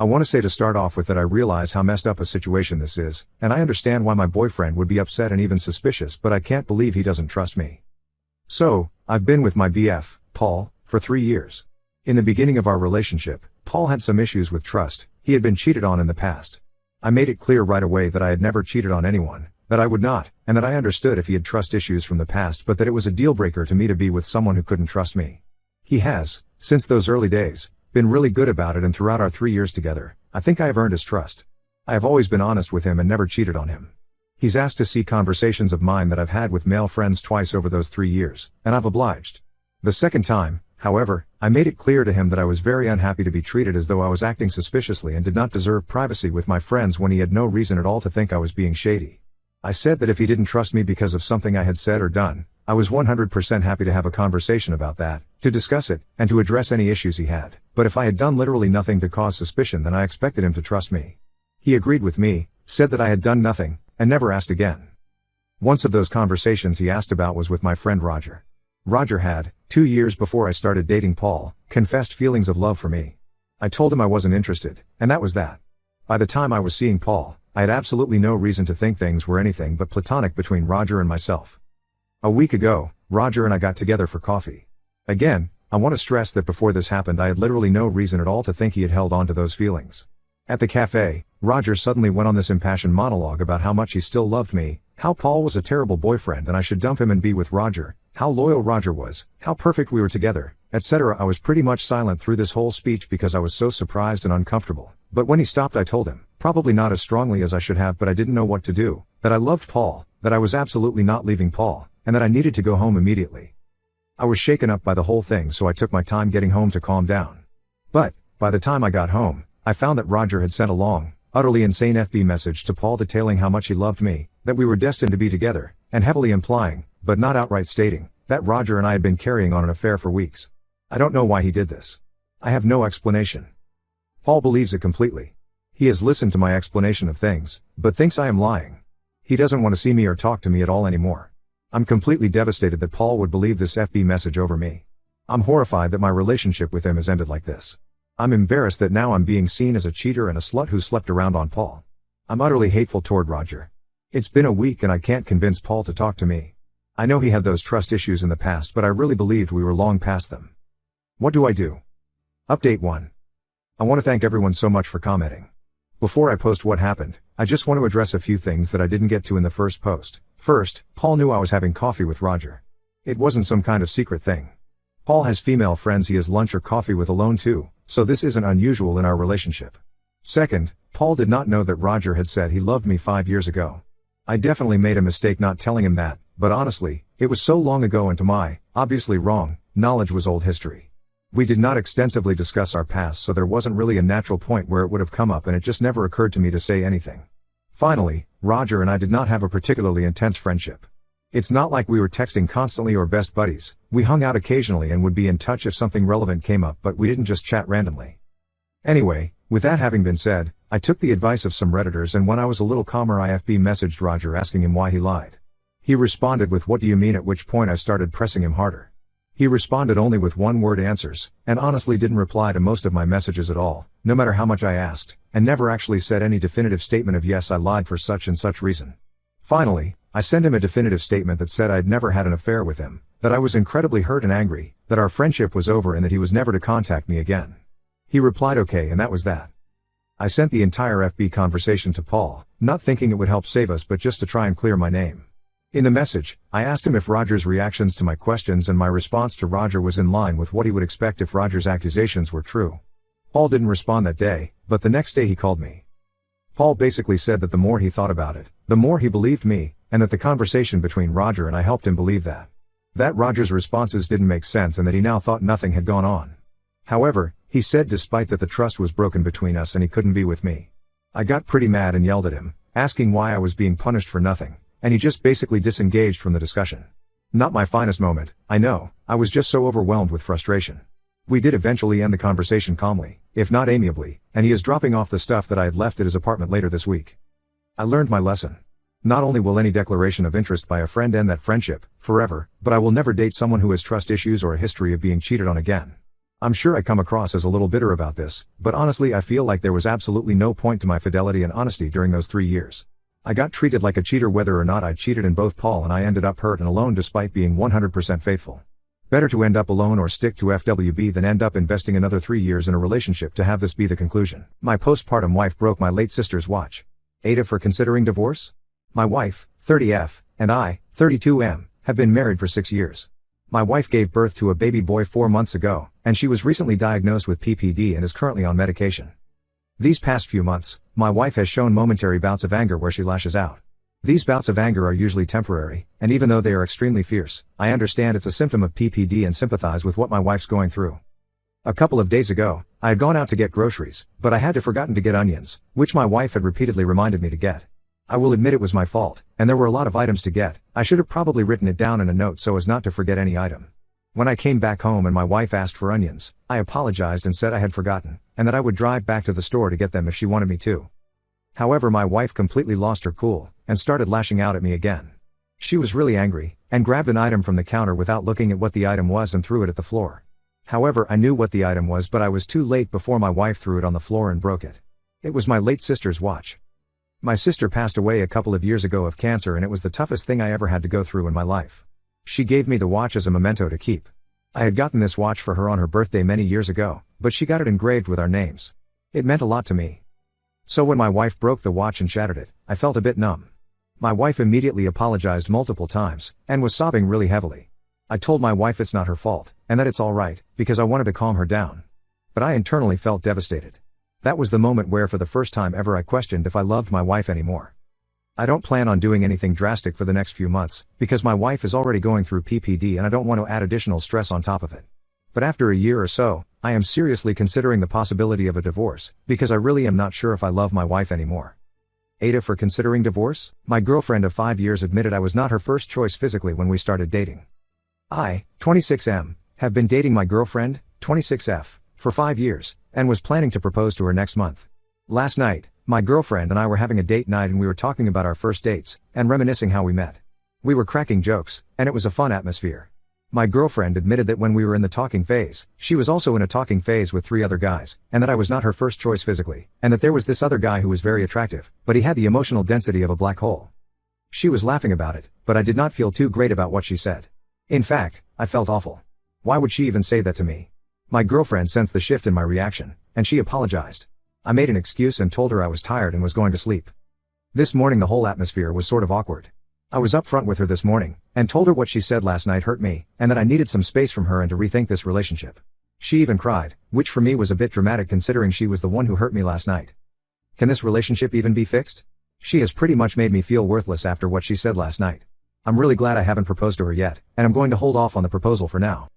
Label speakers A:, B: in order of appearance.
A: I want to say to start off with that I realize how messed up a situation this is, and I understand why my boyfriend would be upset and even suspicious, but I can't believe he doesn't trust me. So, I've been with my BF, Paul, for 3 years. In the beginning of our relationship, Paul had some issues with trust. He had been cheated on in the past. I made it clear right away that I had never cheated on anyone, that I would not, and that I understood if he had trust issues from the past, but that it was a deal breaker to me to be with someone who couldn't trust me. He has, since those early days, been really good about it, and throughout our 3 years together, I think I have earned his trust. I have always been honest with him and never cheated on him. He's asked to see conversations of mine that I've had with male friends twice over those 3 years, and I've obliged. The second time, however, I made it clear to him that I was very unhappy to be treated as though I was acting suspiciously and did not deserve privacy with my friends when he had no reason at all to think I was being shady. I said that if he didn't trust me because of something I had said or done, I was 100% happy to have a conversation about that, to discuss it, and to address any issues he had, but if I had done literally nothing to cause suspicion, then I expected him to trust me. He agreed with me, said that I had done nothing, and never asked again. Once of those conversations he asked about was with my friend Roger. Roger had, 2 years before I started dating Paul, confessed feelings of love for me. I told him I wasn't interested, and that was that. By the time I was seeing Paul, I had absolutely no reason to think things were anything but platonic between Roger and myself. A week ago, Roger and I got together for coffee. Again, I want to stress that before this happened I had literally no reason at all to think he had held on to those feelings. At the cafe, Roger suddenly went on this impassioned monologue about how much he still loved me, how Paul was a terrible boyfriend and I should dump him and be with Roger, how loyal Roger was, how perfect we were together, etc. I was pretty much silent through this whole speech because I was so surprised and uncomfortable, but when he stopped I told him, probably not as strongly as I should have but I didn't know what to do, that I loved Paul, that I was absolutely not leaving Paul, and that I needed to go home immediately. I was shaken up by the whole thing, so I took my time getting home to calm down. But, by the time I got home, I found that Roger had sent a long, utterly insane FB message to Paul detailing how much he loved me, that we were destined to be together, and heavily implying, but not outright stating, that Roger and I had been carrying on an affair for weeks. I don't know why he did this. I have no explanation. Paul believes it completely. He has listened to my explanation of things, but thinks I am lying. He doesn't want to see me or talk to me at all anymore. I'm completely devastated that Paul would believe this FB message over me. I'm horrified that my relationship with him has ended like this. I'm embarrassed that now I'm being seen as a cheater and a slut who slept around on Paul. I'm utterly hateful toward Roger. It's been a week and I can't convince Paul to talk to me. I know he had those trust issues in the past, but I really believed we were long past them. What do I do? Update 1. I want to thank everyone so much for commenting. Before I post what happened, I just want to address a few things that I didn't get to in the first post. First, Paul knew I was having coffee with Roger. It wasn't some kind of secret thing. Paul has female friends he has lunch or coffee with alone too, so this isn't unusual in our relationship. Second, Paul did not know that Roger had said he loved me 5 years ago. I definitely made a mistake not telling him that, but honestly, it was so long ago and to my, obviously wrong, knowledge was old history. We did not extensively discuss our past, so there wasn't really a natural point where it would have come up, and it just never occurred to me to say anything. Finally, Roger and I did not have a particularly intense friendship. It's not like we were texting constantly or best buddies. We hung out occasionally and would be in touch if something relevant came up, but we didn't just chat randomly. Anyway, with that having been said, I took the advice of some Redditors, and when I was a little calmer I FB messaged Roger asking him why he lied. He responded with "What do you mean?" at which point I started pressing him harder. He responded only with one-word answers, and honestly didn't reply to most of my messages at all, no matter how much I asked, and never actually said any definitive statement of "yes, I lied for such and such reason." Finally, I sent him a definitive statement that said I'd never had an affair with him, that I was incredibly hurt and angry, that our friendship was over and that he was never to contact me again. He replied okay, and that was that. I sent the entire FB conversation to Paul, not thinking it would help save us but just to try and clear my name. In the message, I asked him if Roger's reactions to my questions and my response to Roger was in line with what he would expect if Roger's accusations were true. Paul didn't respond that day, but the next day he called me. Paul basically said that the more he thought about it, the more he believed me, and that the conversation between Roger and I helped him believe that. That Roger's responses didn't make sense and that he now thought nothing had gone on. However, he said despite that the trust was broken between us and he couldn't be with me. I got pretty mad and yelled at him, asking why I was being punished for nothing, and he just basically disengaged from the discussion. Not my finest moment, I know, I was just so overwhelmed with frustration. We did eventually end the conversation calmly, if not amiably, and he is dropping off the stuff that I had left at his apartment later this week. I learned my lesson. Not only will any declaration of interest by a friend end that friendship, forever, but I will never date someone who has trust issues or a history of being cheated on again. I'm sure I come across as a little bitter about this, but honestly I feel like there was absolutely no point to my fidelity and honesty during those 3 years. I got treated like a cheater whether or not I cheated, and both Paul and I ended up hurt and alone despite being 100% faithful. Better to end up alone or stick to FWB than end up investing another 3 years in a relationship to have this be the conclusion. My postpartum wife broke my late sister's watch. Ada for considering divorce? My wife, 30F, and I, 32M, have been married for 6 years. My wife gave birth to a baby boy 4 months ago, and she was recently diagnosed with PPD and is currently on medication. These past few months, my wife has shown momentary bouts of anger where she lashes out. These bouts of anger are usually temporary, and even though they are extremely fierce, I understand it's a symptom of PPD and sympathize with what my wife's going through. A couple of days ago, I had gone out to get groceries, but I had forgotten to get onions, which my wife had repeatedly reminded me to get. I will admit it was my fault, and there were a lot of items to get. I should have probably written it down in a note so as not to forget any item. When I came back home and my wife asked for onions, I apologized and said I had forgotten, and that I would drive back to the store to get them if she wanted me to. However, my wife completely lost her cool, and started lashing out at me again. She was really angry, and grabbed an item from the counter without looking at what the item was and threw it at the floor. However, I knew what the item was, but I was too late before my wife threw it on the floor and broke it. It was my late sister's watch. My sister passed away a couple of years ago of cancer, and it was the toughest thing I ever had to go through in my life. She gave me the watch as a memento to keep. I had gotten this watch for her on her birthday many years ago, but she got it engraved with our names. It meant a lot to me. So when my wife broke the watch and shattered it, I felt a bit numb. My wife immediately apologized multiple times, and was sobbing really heavily. I told my wife it's not her fault, and that it's alright, because I wanted to calm her down. But I internally felt devastated. That was the moment where for the first time ever I questioned if I loved my wife anymore. I don't plan on doing anything drastic for the next few months, because my wife is already going through PPD and I don't want to add additional stress on top of it. But after a year or so, I am seriously considering the possibility of a divorce, because I really am not sure if I love my wife anymore. Ada for considering divorce? My girlfriend of 5 years admitted I was not her first choice physically when we started dating. I, 26M, have been dating my girlfriend, 26F, for 5 years, and was planning to propose to her next month. Last night, my girlfriend and I were having a date night and we were talking about our first dates, and reminiscing how we met. We were cracking jokes, and it was a fun atmosphere. My girlfriend admitted that when we were in the talking phase, she was also in a talking phase with 3 other guys, and that I was not her first choice physically, and that there was this other guy who was very attractive, but he had the emotional density of a black hole. She was laughing about it, but I did not feel too great about what she said. In fact, I felt awful. Why would she even say that to me? My girlfriend sensed the shift in my reaction, and she apologized. I made an excuse and told her I was tired and was going to sleep. This morning the whole atmosphere was sort of awkward. I was upfront with her this morning, and told her what she said last night hurt me, and that I needed some space from her and to rethink this relationship. She even cried, which for me was a bit dramatic considering she was the one who hurt me last night. Can this relationship even be fixed? She has pretty much made me feel worthless after what she said last night. I'm really glad I haven't proposed to her yet, and I'm going to hold off on the proposal for now.